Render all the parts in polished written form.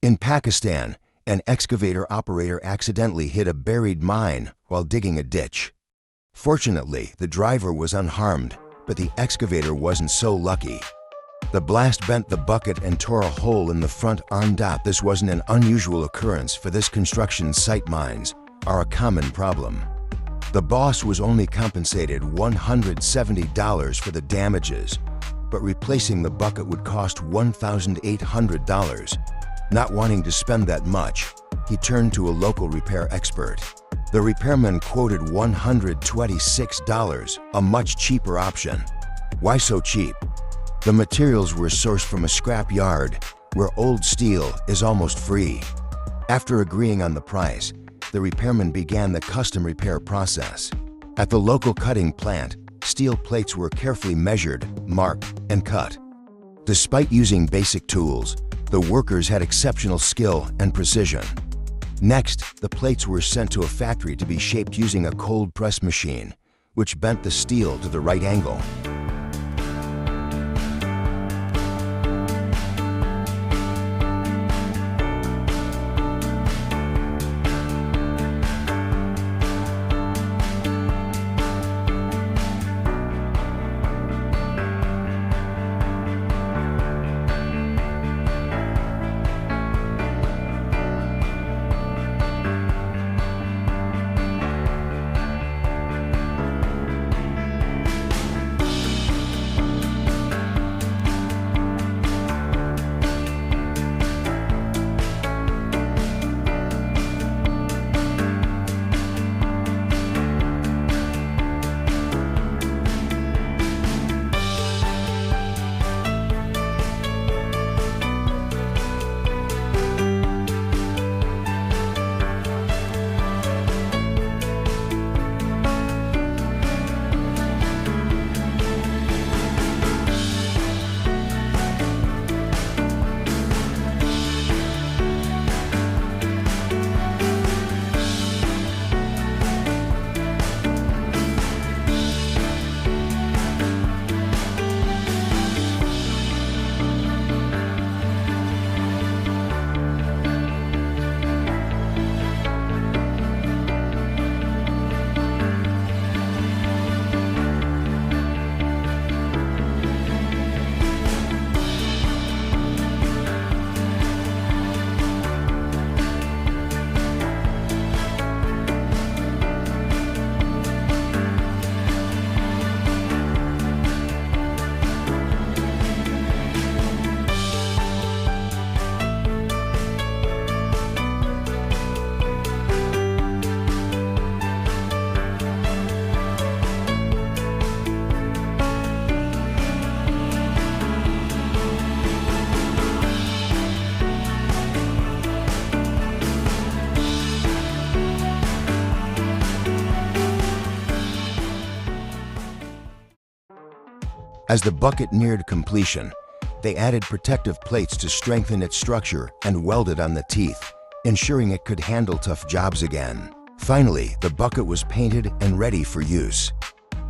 In Pakistan, an excavator operator accidentally hit a buried mine while digging a ditch. Fortunately, the driver was unharmed, but the excavator wasn't so lucky. The blast bent the bucket and tore a hole in the front arm. This wasn't an unusual occurrence, for this construction site. Mines are a common problem. The boss was only compensated $170 for the damages, but replacing the bucket would cost $1,800. Not wanting to spend that much, he turned to a local repair expert. The repairman quoted $126, a much cheaper option. Why so cheap? The materials were sourced from a scrap yard, where old steel is almost free. After agreeing on the price, the repairman began the custom repair process. At the local cutting plant, steel plates were carefully measured, marked, and cut. Despite using basic tools, the workers had exceptional skill and precision. Next, the plates were sent to a factory to be shaped using a cold press machine, which bent the steel to the right angle. As the bucket neared completion, they added protective plates to strengthen its structure and welded on the teeth, ensuring it could handle tough jobs again. Finally, the bucket was painted and ready for use.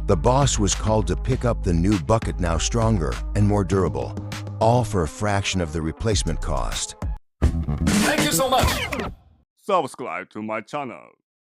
The boss was called to pick up the new bucket, now stronger and more durable, all for a fraction of the replacement cost. Thank you so much! Subscribe to my channel.